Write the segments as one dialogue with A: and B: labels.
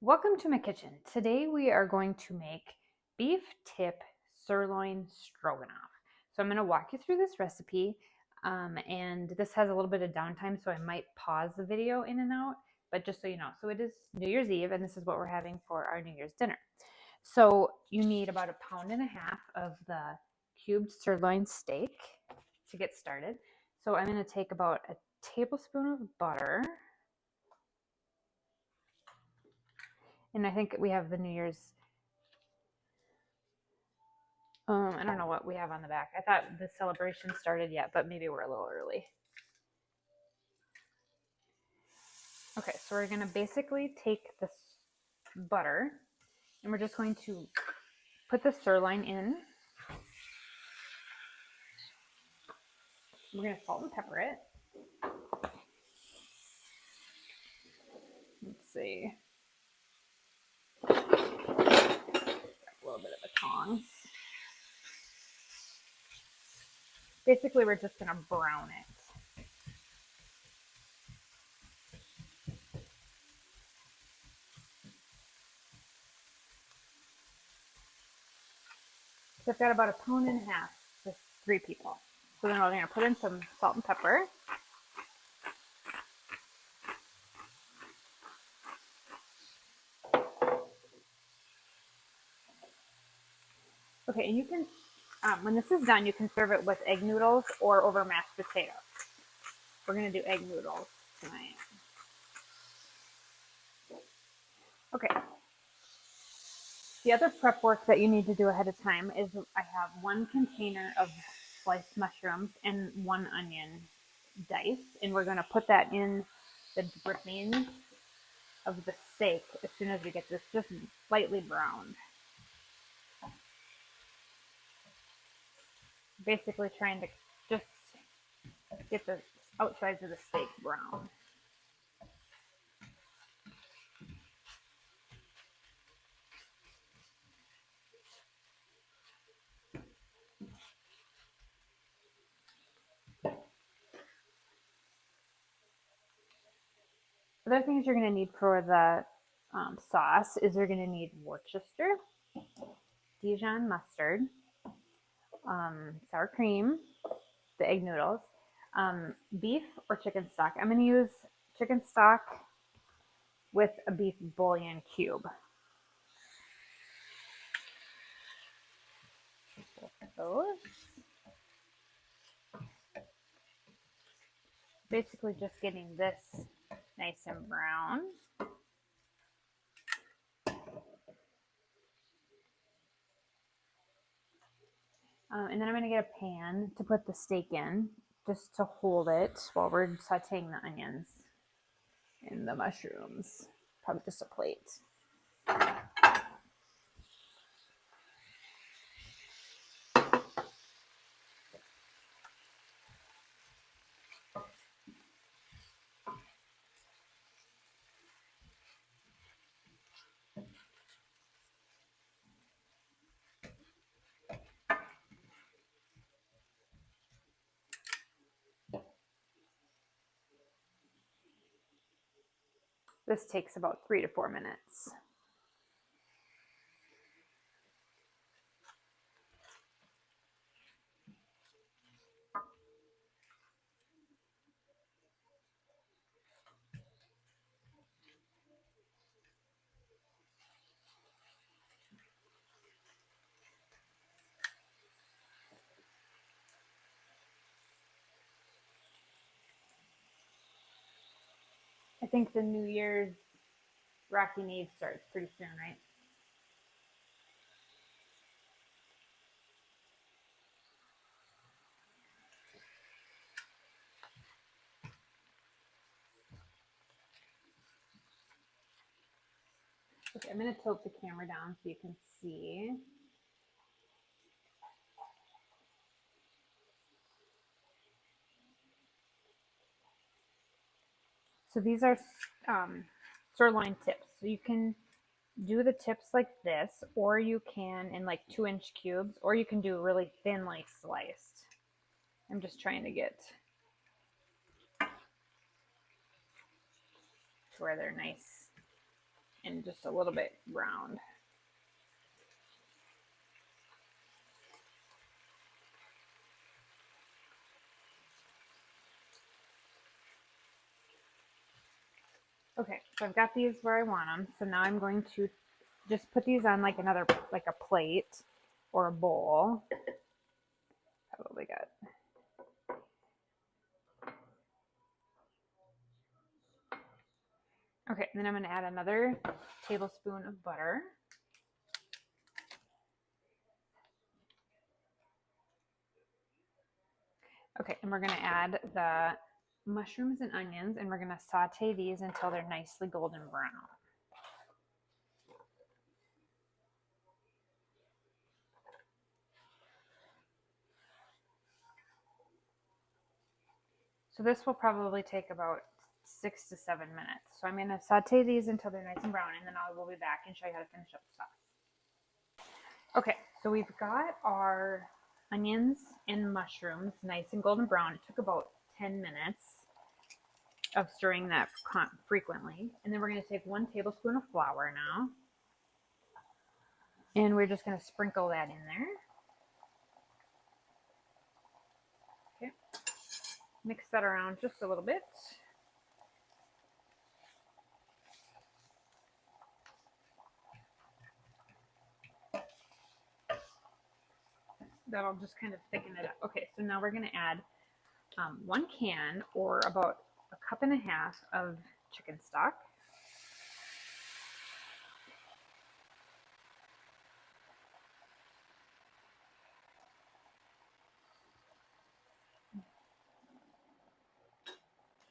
A: Welcome to my kitchen. Today we are going to make beef tip sirloin stroganoff. So I'm going to walk you through this recipe and this has a little bit of downtime, so I might pause the video in and out, but just so you know. So it is New Year's Eve and this is what we're having for our New Year's dinner. So you need about 1.5 pounds of the cubed sirloin steak to get started. So I'm going to take about a tablespoon of butter. And I think we have the New Year's, I don't know what we have on the back. I thought the celebration started yet, but maybe we're a little early. Okay, so we're gonna basically take this butter and we're just going to put the sirloin in. We're gonna salt and pepper it. Let's see. A little bit of a tongs. Basically, we're just gonna brown it. So I've got about 1.5 pounds for 3 people. So then we're gonna put in some salt and pepper. Okay, and you can, when this is done, you can serve it with egg noodles or over mashed potatoes. We're going to do egg noodles tonight. Okay. The other prep work that you need to do ahead of time is I have 1 container of sliced mushrooms and 1 onion dice, and we're going to put that in the dripping of the steak as soon as we get this just slightly browned. Basically trying to just get the outsides of the steak brown. Other things you're going to need for the sauce is you're going to need Worcestershire, Dijon mustard, sour cream, the egg noodles, beef or chicken stock. I'm going to use chicken stock with a beef bouillon cube. Those. Basically just getting this nice and brown. And then I'm going to get a pan to put the steak in, just to hold it while we're sauteing the onions and the mushrooms. Probably just a plate. This takes about 3 to 4 minutes. I think the New Year's Rocking Eve starts pretty soon, right? Okay, I'm going to tilt the camera down so you can see. So these are sirloin tips. So you can do the tips like this, or you can in like 2-inch cubes, or you can do really thinly sliced. I'm just trying to get to where they're nice and just a little bit browned. Okay, so I've got these where I want them. So now I'm going to just put these on like a plate or a bowl. Probably got. Okay, and then I'm going to add another tablespoon of butter. Okay, and we're going to add the mushrooms and onions, and we're going to saute these until they're nicely golden brown. So this will probably take about 6 to 7 minutes. So I'm going to saute these until they're nice and brown, and then I will be back and show you how to finish up the sauce. Okay, so we've got our onions and mushrooms nice and golden brown. It took about 10 minutes of stirring that frequently. And then we're going to take 1 tablespoon of flour now. And we're just going to sprinkle that in there. Okay. Mix that around just a little bit. That'll just kind of thicken it up. Okay, so now we're going to add 1 can or about 1.5 cups of chicken stock.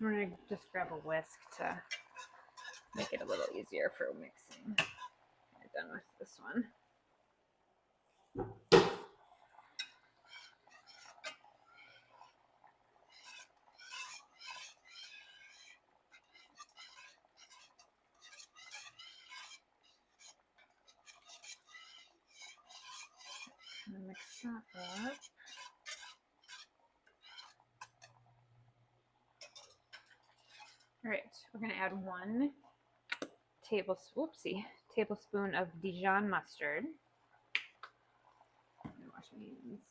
A: We're going to just grab a whisk to make it a little easier for mixing. I'm done with this one. Mix that up. All right, we're going to add 1 tablespoon of Dijon mustard. I'm going to wash my hands.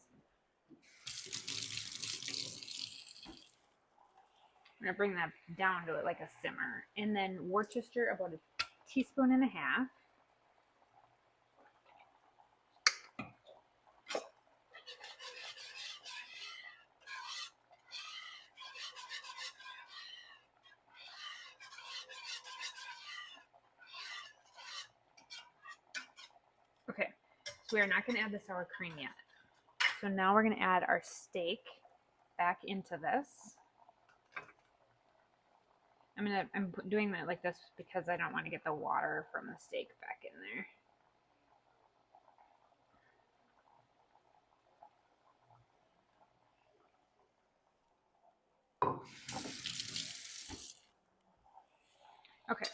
A: I'm going to bring that down to it like a simmer. And then Worcestershire, about 1.5 teaspoons. Okay, so we are not going to add the sour cream yet. So now we're going to add our steak back into this. I'm doing that like this because I don't want to get the water from the steak back in there. Okay,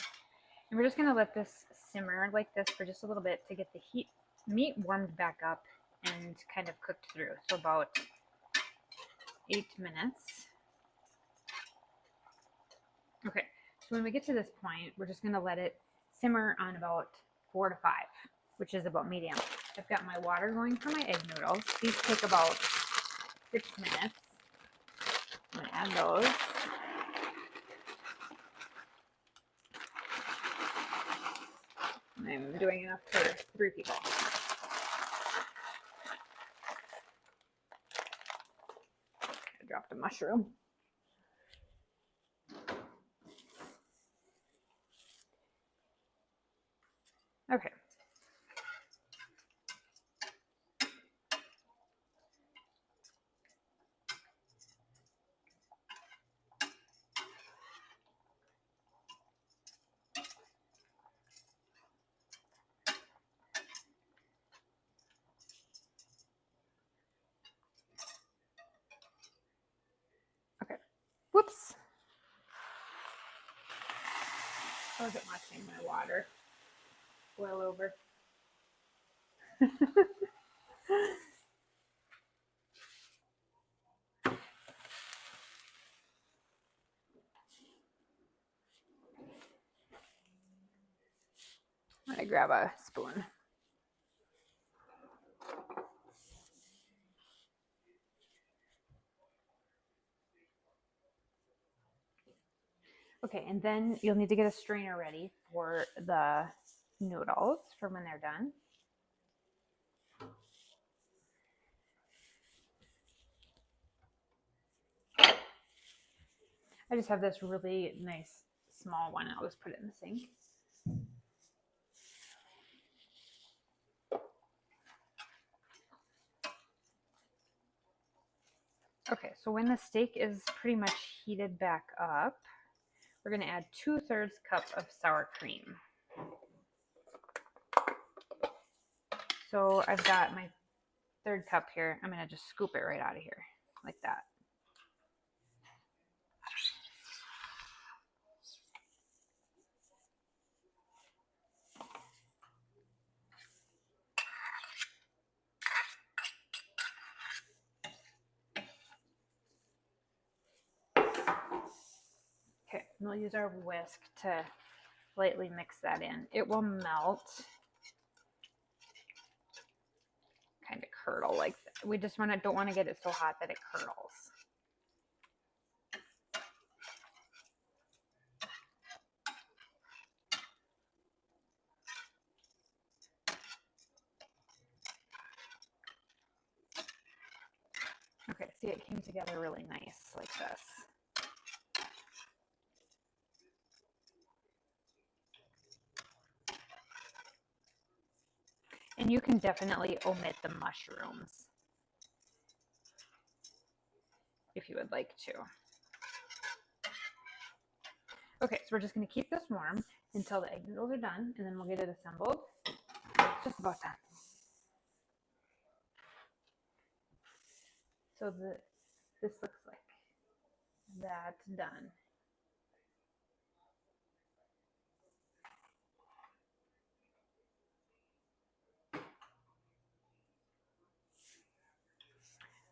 A: and we're just going to let this simmer like this for just a little bit to get the meat warmed back up and kind of cooked through. So about 8 minutes. Okay, so when we get to this point, we're just going to let it simmer on about 4 to 5, which is about medium. I've got my water going for my egg noodles. These take about 6 minutes. I'm going to add those. I'm doing enough for 3 people. I dropped a mushroom. Okay. Okay. Whoops. I wasn't watching my water boil over. gonna grab a spoon. Okay, and then you'll need to get a strainer ready for the noodles for when they're done. I just have this really nice small one. I'll just put it in the sink. Okay, so when the steak is pretty much heated back up, we're going to add 2/3 cup of sour cream. So I've got my 1/3 cup here. I'm going to just scoop it right out of here like that. Okay, and we'll use our whisk to lightly mix that in. It will melt, kind of curdle like that. We just don't want to get it so hot that it curdles. Okay, see, it came together really nice like this. And you can definitely omit the mushrooms if you would like to. Okay, so we're just going to keep this warm until the egg noodles are done, and then we'll get it assembled. It's just about done. So this looks like that's done.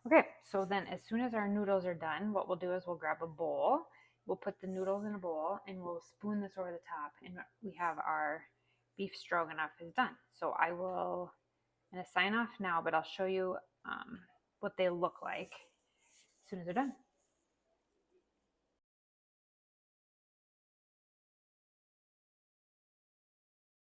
A: Okay, so then as soon as our noodles are done, what we'll do is we'll grab a bowl. We'll put the noodles in a bowl and we'll spoon this over the top, and we have our beef stroganoff is done. So I'm going to sign off now, but I'll show you what they look like as soon as they're done.